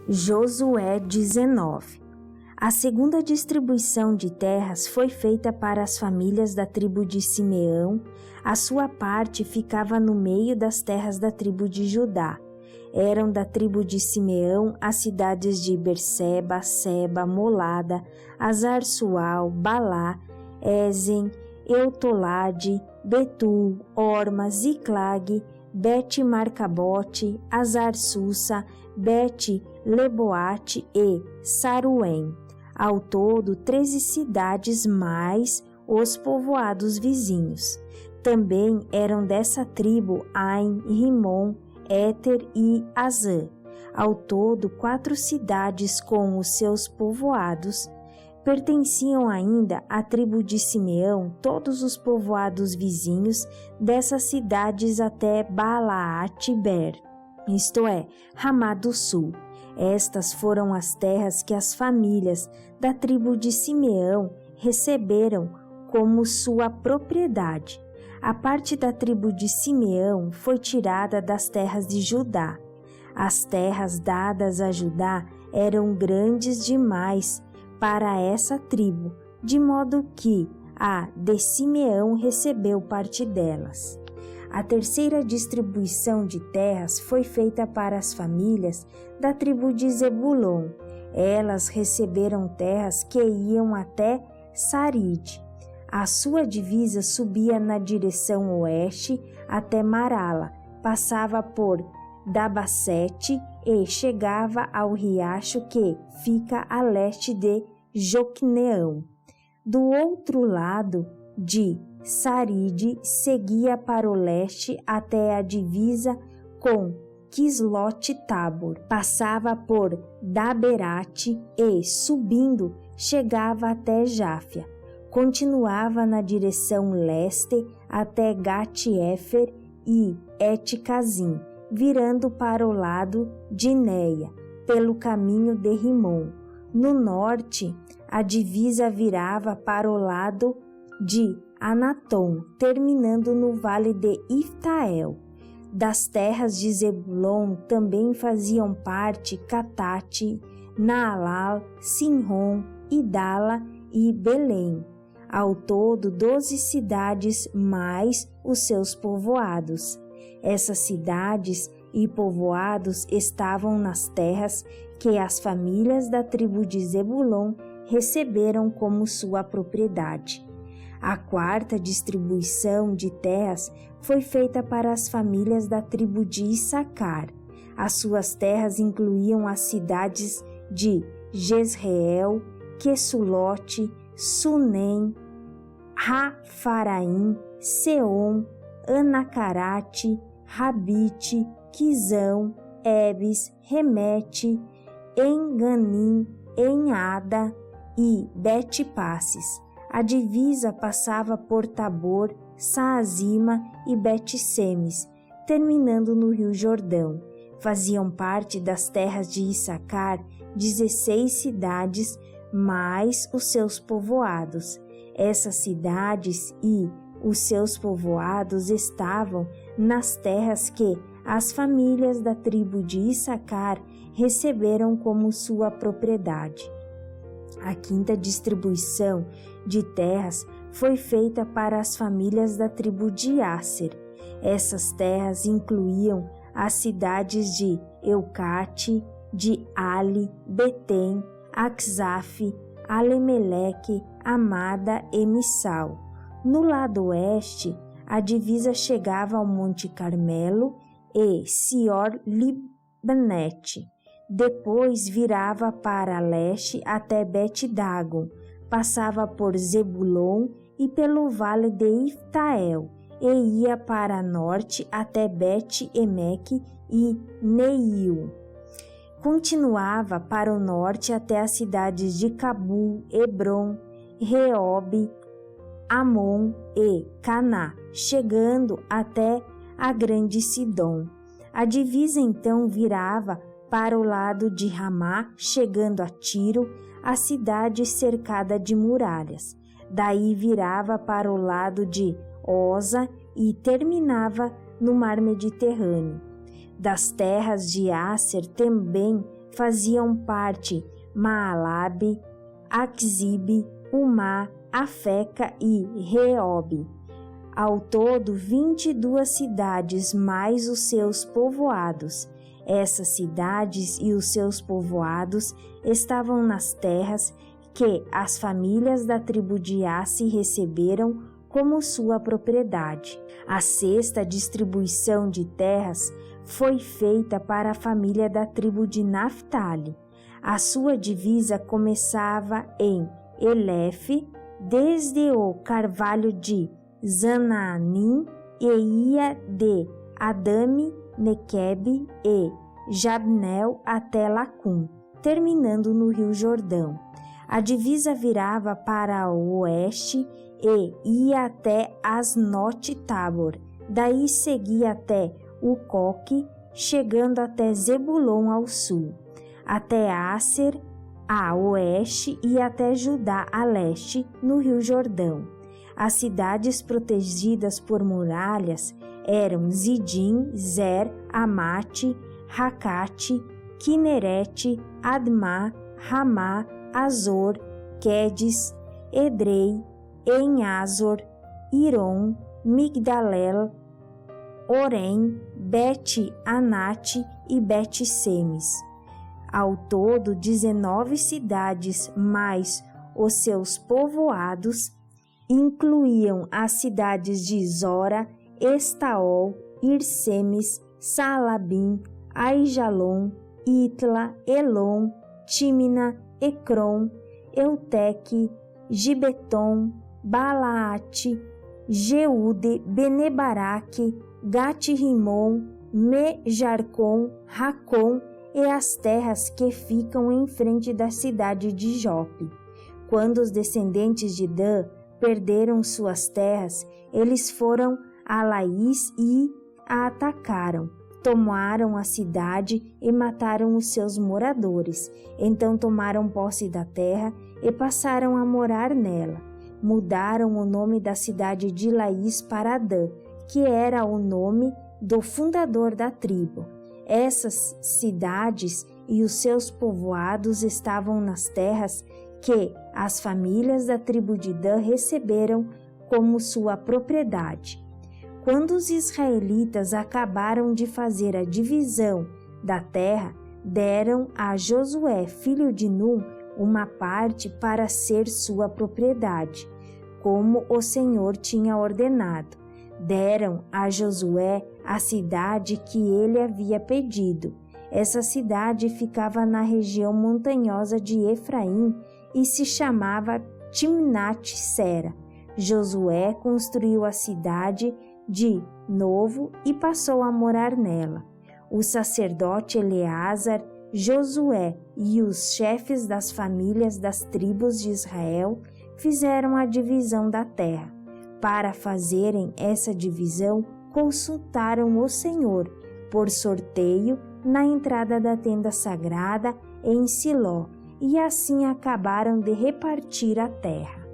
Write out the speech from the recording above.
Josué 19. A segunda distribuição de terras foi feita para as famílias da tribo de Simeão. A sua parte ficava no meio das terras da tribo de Judá. Eram da tribo de Simeão as cidades de Berseba, Seba, Molada, Azar-Sual, Balá, Ezen, Eutolade, Betul, Orma, Ziclag, Bet-Marcabote, Azar-Susa, Bet-Leboate e Saruém. Ao todo, 13 cidades mais os povoados vizinhos. Também eram dessa tribo Ain, Rimon, Éter e Azã. Ao todo, 4 cidades com os seus povoados. Pertenciam ainda à tribo de Simeão todos os povoados vizinhos dessas cidades até Baalaat-Ber, isto é, Ramá do Sul. Estas foram as terras que as famílias da tribo de Simeão receberam como sua propriedade. A parte da tribo de Simeão foi tirada das terras de Judá. As terras dadas a Judá eram grandes demais para essa tribo, de modo que a de Simeão recebeu parte delas. A terceira distribuição de terras foi feita para as famílias da tribo de Zebulon. Elas receberam terras que iam até Saride. A sua divisa subia na direção oeste até Marala, passava por Dabasete e chegava ao riacho que fica a leste de Joquneão. Do outro lado de Saride, seguia para o leste até a divisa com Quislote-Tabor, passava por Daberate e, subindo, chegava até Jáfia. Continuava na direção leste até Gat-Éfer e Et-Cazim, virando para o lado de Neia, pelo caminho de Rimon. No norte, a divisa virava para o lado de Anatom, terminando no vale de Iftael. Das terras de Zebulon também faziam parte Catate, Naalal, Sinron, Idala e Belém. Ao todo, 12 cidades mais os seus povoados. Essas cidades e povoados estavam nas terras que as famílias da tribo de Zebulon receberam como sua propriedade. A quarta distribuição de terras foi feita para as famílias da tribo de Issacar. As suas terras incluíam as cidades de Jezreel, Quesulote, Sunem, Rafaraim, Seom, Anacarate, Rabite, Quizão, Ebes, Remete, Enganim, Enhada e Bet-Passes. A divisa passava por Tabor, Saazima e Bet-Semes, terminando no Rio Jordão. Faziam parte das terras de Issacar 16 cidades, mais os seus povoados. Essas cidades e os seus povoados estavam nas terras que as famílias da tribo de Issacar receberam como sua propriedade. A quinta distribuição de terras foi feita para as famílias da tribo de Asser. Essas terras incluíam as cidades de Eucate, de Ali, Betem, Axaf, Alemeleque, Amada e Missal. No lado oeste, a divisa chegava ao Monte Carmelo e Sior-Libnete. Depois virava para leste até Bet-Dagon, passava por Zebulon e pelo vale de Iftael, e ia para norte até Bet-Emeque e Neil. Continuava para o norte até as cidades de Cabul, Hebron, Reobe, Amon e Caná, chegando até a grande Sidom. A divisa então virava para o lado de Ramá, chegando a Tiro, a cidade cercada de muralhas. Daí virava para o lado de Oza e terminava no mar Mediterrâneo. Das terras de Asser também faziam parte Maalabe, Axibe, Umá, Afeca e Reobe. Ao todo, 22 cidades mais os seus povoados. Essas cidades e os seus povoados estavam nas terras que as famílias da tribo de Assi receberam como sua propriedade. A sexta distribuição de terras foi feita para a família da tribo de Naftali. A sua divisa começava em Elefe, desde o carvalho de Zanaanim, e ia de Adame, Nequebe e Jabneel até Lacum, terminando no rio Jordão. A divisa virava para o oeste e ia até Asnote-Tabor, daí seguia até Ucoque, chegando até Zebulon ao sul, até Aser a oeste e até Judá a leste, no rio Jordão. As cidades protegidas por muralhas eram Zidim, Zer, Amate, Racate, Quinerete, Admá, Ramá, Azor, Quedes, Edrei, Em-Azor, Iron, Migdalel, Orém, Bet-Anate e Bet-Semes. Ao todo, 19 cidades mais os seus povoados incluíam as cidades de Zora, Estaol, Irsemes, Saalabim, Aijalon, Itla, Elon, Tímina, Ecrom, Euteque, Gibeton, Balaate, Jeude, Benebaraque, Gate-Rimon, Me-Jarcon, Racon e as terras que ficam em frente da cidade de Jope. Quando os descendentes de Dan perderam suas terras, eles foram a Laís e a atacaram. Tomaram a cidade e mataram os seus moradores. Então tomaram posse da terra e passaram a morar nela. Mudaram o nome da cidade de Laís para Dan, que era o nome do fundador da tribo. Essas cidades e os seus povoados estavam nas terras que as famílias da tribo de Dan receberam como sua propriedade. Quando os israelitas acabaram de fazer a divisão da terra, deram a Josué, filho de Num, uma parte para ser sua propriedade, como o Senhor tinha ordenado. Deram a Josué a cidade que ele havia pedido. Essa cidade ficava na região montanhosa de Efraim e se chamava Timnat-Sera. Josué construiu a cidade de novo e passou a morar nela. O sacerdote Eleazar, Josué e os chefes das famílias das tribos de Israel fizeram a divisão da terra. Para fazerem essa divisão, consultaram o Senhor por sorteio na entrada da tenda sagrada em Siló, e assim acabaram de repartir a terra.